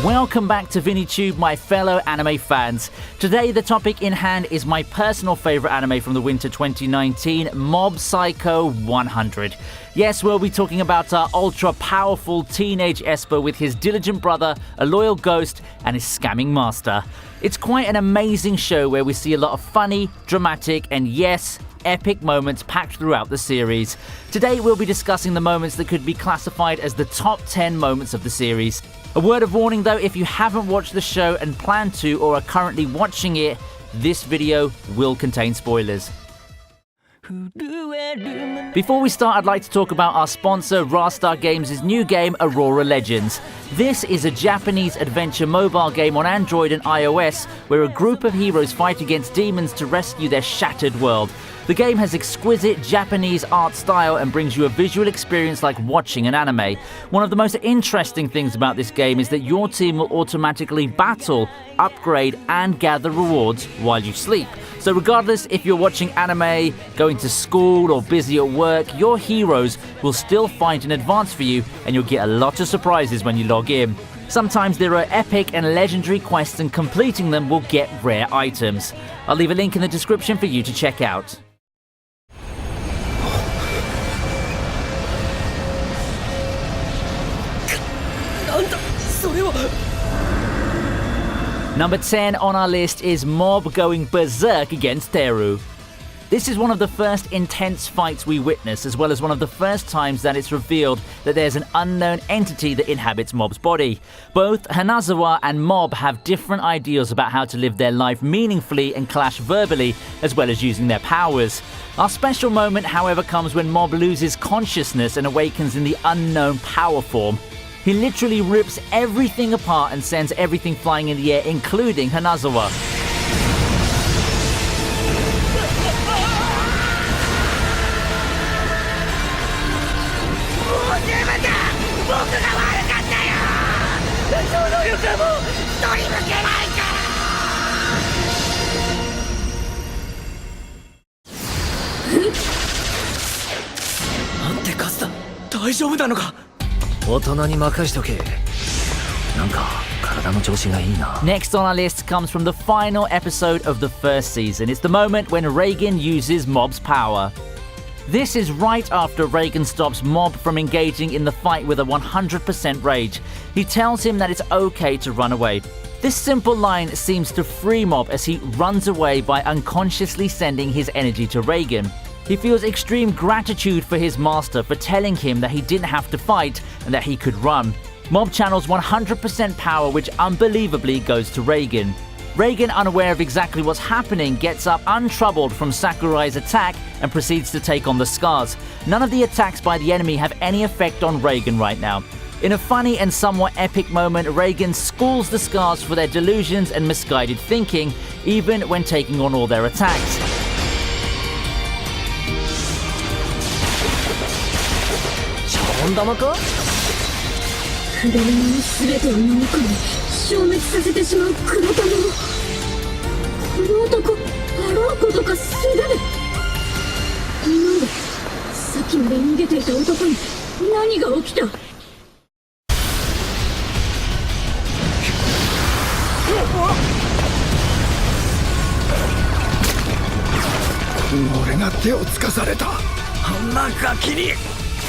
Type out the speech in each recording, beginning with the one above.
Welcome back to ViniiTube, my fellow anime fans. Today the topic in hand is my personal favourite anime from the winter 2019, Mob Psycho 100. Yes, we'll be talking about our ultra-powerful teenage Esper with his diligent brother, a loyal ghost, and his scamming master. It's quite an amazing show where we see a lot of funny, dramatic, and yes, epic moments packed throughout the series. Today we'll be discussing the moments that could be classified as the top 10 moments of the series. A word of warning though, if you haven't watched the show and plan to or are currently watching it, this video will contain spoilers. Before we start, I'd like to talk about our sponsor, Rastar Games' new game, Aurora Legends. This is a Japanese adventure mobile game on Android and iOS where a group of heroes fight against demons to rescue their shattered world. The game has exquisite Japanese art style and brings you a visual experience like watching an anime. One of the most interesting things about this game is that your team will automatically battle, upgrade, and gather rewards while you sleep. So regardless if you're watching anime, going to school, or busy at work, your heroes will still fight in advance for you, and you'll get a lot of surprises when you log in. Sometimes there are epic and legendary quests, and completing them will get rare items. I'll leave a link in the description for you to check out. Number 10 on our list is Mob going berserk against Teru. This is one of the first intense fights we witness, as well as one of the first times that it's revealed that there's an unknown entity that inhabits Mob's body. Both Hanazawa and Mob have different ideals about how to live their life meaningfully and clash verbally, as well as using their powers. Our special moment, however, comes when Mob loses consciousness and awakens in the unknown power form. He literally rips everything apart and sends everything flying in the air, including Hanazawa. Next on our list comes from the final episode of the first season. It's the moment when Reagan uses Mob's power. This is right after Reagan stops Mob from engaging in the fight with a 100% rage. He tells him that it's okay to run away. This simple line seems to free Mob as he runs away by unconsciously sending his energy to Reagan. He feels extreme gratitude for his master for telling him that he didn't have to fight and that he could run. Mob channels 100% power, which unbelievably goes to Reagan. Reagan, unaware of exactly what's happening, gets up untroubled from Sakurai's attack and proceeds to take on the scars. None of the attacks by the enemy have any effect on Reagan right now. In a funny and somewhat epic moment, Reagan schools the scars for their delusions and misguided thinking, even when taking on all their attacks.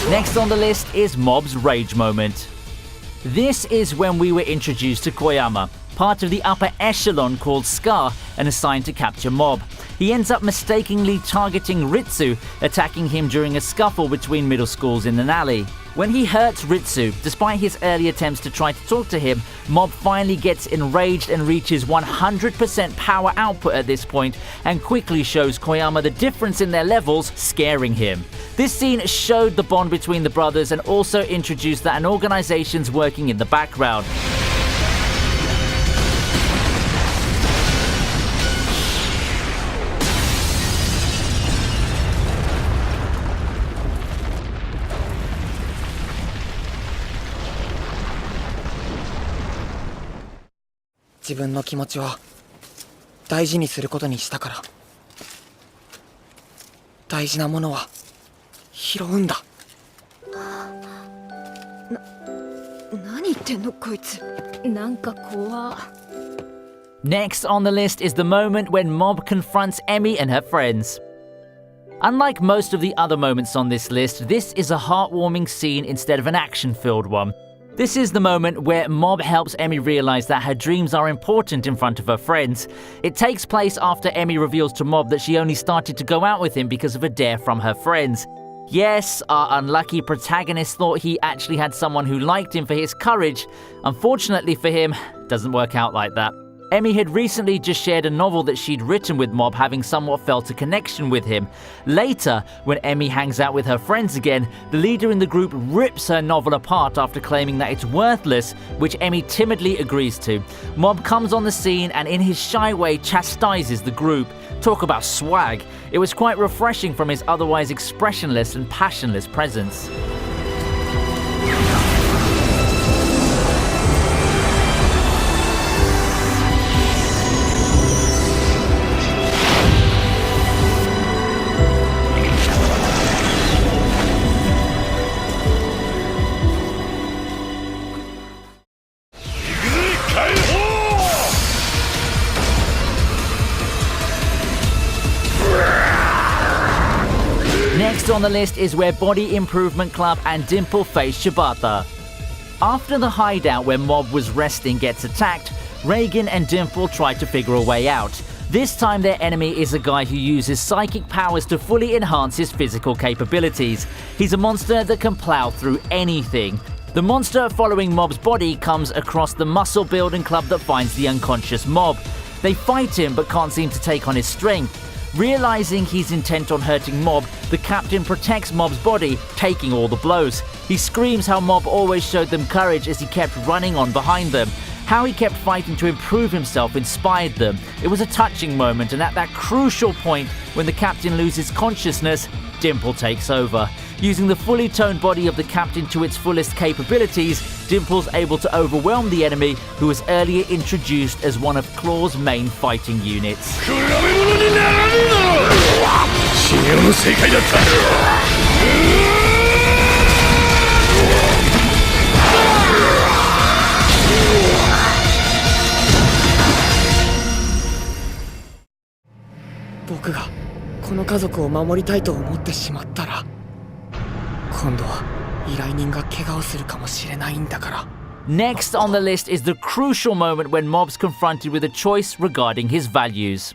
Next on the list is Mob's rage moment. This is when we were introduced to Koyama, part of the upper echelon called Scar and assigned to capture Mob. He ends up mistakenly targeting Ritsu, attacking him during a scuffle between middle schools in an alley. When he hurts Ritsu, despite his early attempts to try to talk to him, Mob finally gets enraged and reaches 100% power output at this point and quickly shows Koyama the difference in their levels, scaring him. This scene showed the bond between the brothers and also introduced that an organization's working in the background. なんか怖。 Next on the list is the moment when Mob confronts Emmy and her friends. Unlike most of the other moments on this list, this is a heartwarming scene instead of an action-filled one. This is the moment where Mob helps Emmy realize that her dreams are important in front of her friends. It takes place after Emmy reveals to Mob that she only started to go out with him because of a dare from her friends. Yes, our unlucky protagonist thought he actually had someone who liked him for his courage. Unfortunately for him, it doesn't work out like that. Emmy had recently just shared a novel that she'd written with Mob, having somewhat felt a connection with him. Later, when Emmy hangs out with her friends again, the leader in the group rips her novel apart after claiming that it's worthless, which Emmy timidly agrees to. Mob comes on the scene and in his shy way chastises the group. Talk about swag. It was quite refreshing from his otherwise expressionless and passionless presence. Next on the list is where Body Improvement Club and Dimple face Shibata. After the hideout where Mob was resting gets attacked, Reagan and Dimple try to figure a way out. This time their enemy is a guy who uses psychic powers to fully enhance his physical capabilities. He's a monster that can plow through anything. The monster following Mob's body comes across the muscle building club that finds the unconscious Mob. They fight him but can't seem to take on his strength. Realizing he's intent on hurting Mob, the captain protects Mob's body, taking all the blows. He screams how Mob always showed them courage as he kept running on behind them. How he kept fighting to improve himself inspired them. It was a touching moment, and at that crucial point, when the captain loses consciousness, Dimple takes over. Using the fully toned body of the captain to its fullest capabilities, Dimple's able to overwhelm the enemy, who was earlier introduced as one of Claw's main fighting units. Next on the list is the crucial moment when Mob's confronted with a choice regarding his values.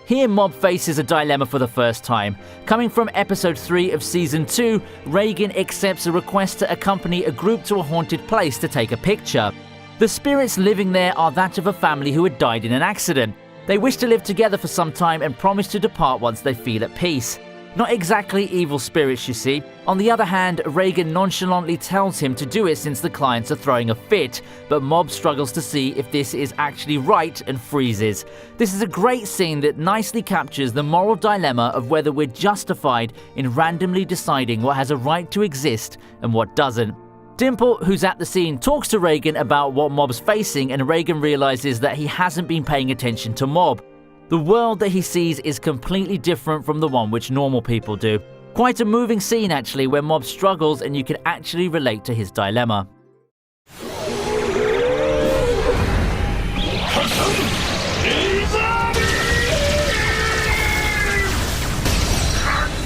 Here Mob faces a dilemma for the first time. Coming from episode 3 of season 2, Reagan accepts a request to accompany a group to a haunted place to take a picture. The spirits living there are that of a family who had died in an accident. They wish to live together for some time and promise to depart once they feel at peace. Not exactly evil spirits, you see. On the other hand, Reagan nonchalantly tells him to do it since the clients are throwing a fit, but Mob struggles to see if this is actually right and freezes. This is a great scene that nicely captures the moral dilemma of whether we're justified in randomly deciding what has a right to exist and what doesn't. Dimple, who's at the scene, talks to Reagan about what Mob's facing, and Reagan realizes that he hasn't been paying attention to Mob. The world that he sees is completely different from the one which normal people do. Quite a moving scene actually, where Mob struggles and you can actually relate to his dilemma.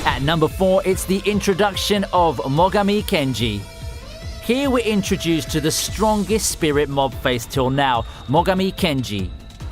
At number 4, it's the introduction of Mogami Kenji. Here we're introduced to the strongest spirit Mob faced till now, Mogami Kenji.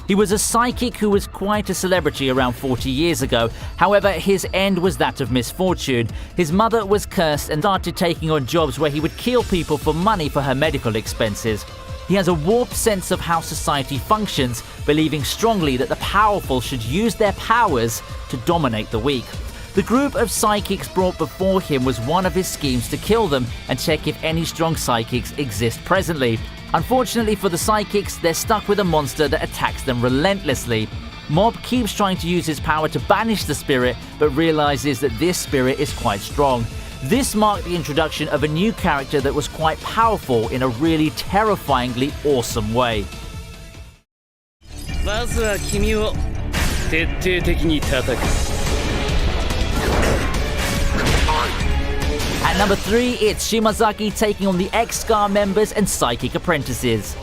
He was a psychic who was quite a celebrity around 40 years ago. However, his end was that of misfortune. His mother was cursed and started taking on jobs where he would kill people for money for her medical expenses. He has a warped sense of how society functions, believing strongly that the powerful should use their powers to dominate the weak. The group of psychics brought before him was one of his schemes to kill them and check if any strong psychics exist presently. Unfortunately for the psychics, they're stuck with a monster that attacks them relentlessly. Mob keeps trying to use his power to banish the spirit, but realizes that this spirit is quite strong. This marked the introduction of a new character that was quite powerful in a really terrifyingly awesome way. At number 3, it's Shimazaki taking on the X-Scar members and psychic apprentices.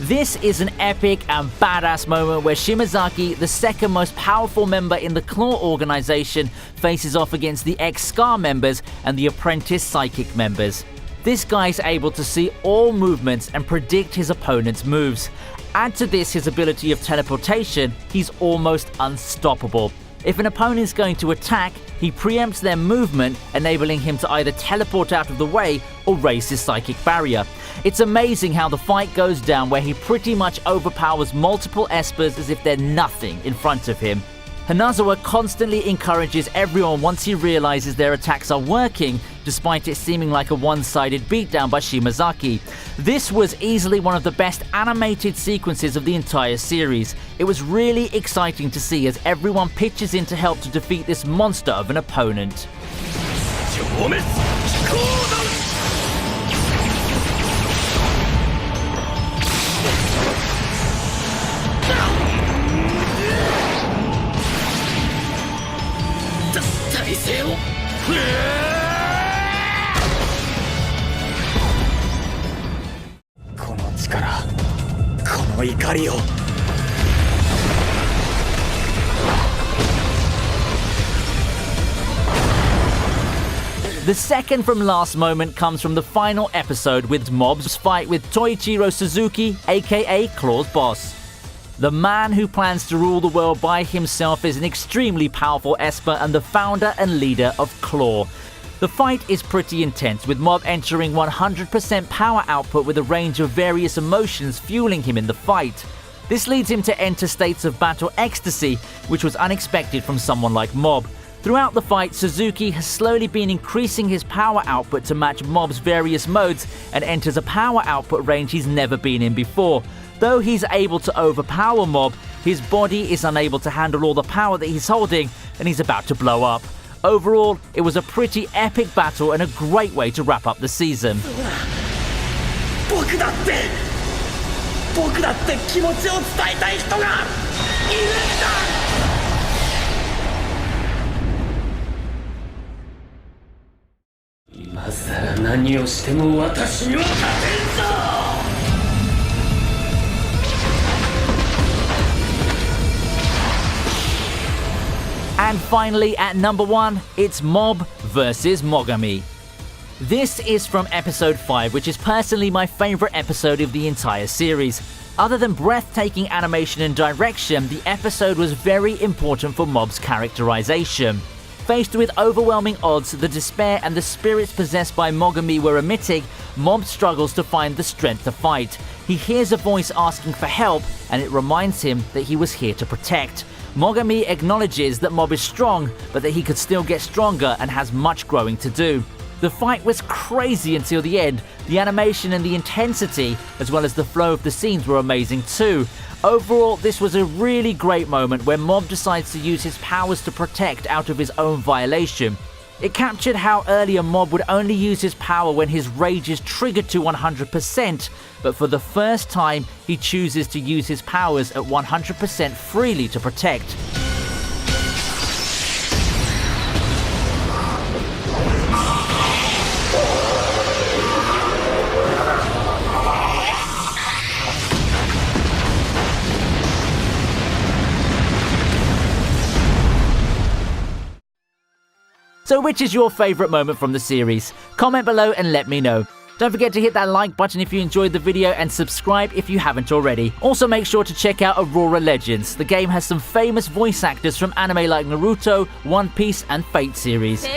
This is an epic and badass moment where Shimazaki, the second most powerful member in the Claw organization, faces off against the ex-Scar members and the apprentice psychic members. This guy's able to see all movements and predict his opponent's moves. Add to this his ability of teleportation, he's almost unstoppable. If an opponent is going to attack, he preempts their movement, enabling him to either teleport out of the way or raise his psychic barrier. It's amazing how the fight goes down, where he pretty much overpowers multiple espers as if they're nothing in front of him. Hanazawa constantly encourages everyone once he realizes their attacks are working, despite it seeming like a one-sided beatdown by Shimazaki. This was easily one of the best animated sequences of the entire series. It was really exciting to see as everyone pitches in to help to defeat this monster of an opponent. The second from last moment comes from the final episode with Mob's fight with Toichiro Suzuki, aka Claw's boss. The man who plans to rule the world by himself is an extremely powerful Esper and the founder and leader of Claw. The fight is pretty intense, with Mob entering 100% power output with a range of various emotions fueling him in the fight. This leads him to enter states of battle ecstasy, which was unexpected from someone like Mob. Throughout the fight, Suzuki has slowly been increasing his power output to match Mob's various modes and enters a power output range he's never been in before. Though he's able to overpower Mob, his body is unable to handle all the power that he's holding and he's about to blow up. Overall, it was a pretty epic battle and a great way to wrap up the season. And finally, at number 1, it's Mob vs Mogami. This is from episode 5, which is personally my favorite episode of the entire series. Other than breathtaking animation and direction, the episode was very important for Mob's characterization. Faced with overwhelming odds, the despair and the spirits possessed by Mogami were emitting, Mob struggles to find the strength to fight. He hears a voice asking for help, and it reminds him that he was here to protect. Mogami acknowledges that Mob is strong, but that he could still get stronger and has much growing to do. The fight was crazy until the end. The animation and the intensity, as well as the flow of the scenes, were amazing too. Overall, this was a really great moment where Mob decides to use his powers to protect out of his own violation. It captured how earlier Mob would only use his power when his rage is triggered to 100%, but for the first time, he chooses to use his powers at 100% freely to protect. So which is your favourite moment from the series? Comment below and let me know. Don't forget to hit that like button if you enjoyed the video and subscribe if you haven't already. Also make sure to check out Aurora Legends. The game has some famous voice actors from anime like Naruto, One Piece and Fate series.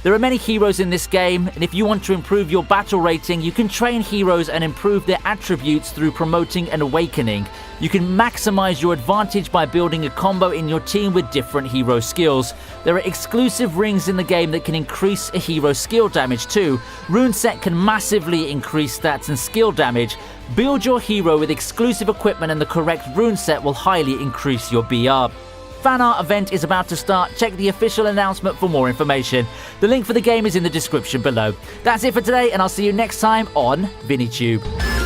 There are many heroes in this game, and if you want to improve your battle rating, you can train heroes and improve their attributes through promoting and awakening. You can maximize your advantage by building a combo in your team with different hero skills. There are exclusive rings in the game that can increase a hero's skill damage too. Rune set can massively increase stats and skill damage. Build your hero with exclusive equipment and the correct rune set will highly increase your BR. Fan art event is about to start. Check the official announcement for more information. The link for the game is in the description below. That's it for today, and I'll see you next time on ViniiTube.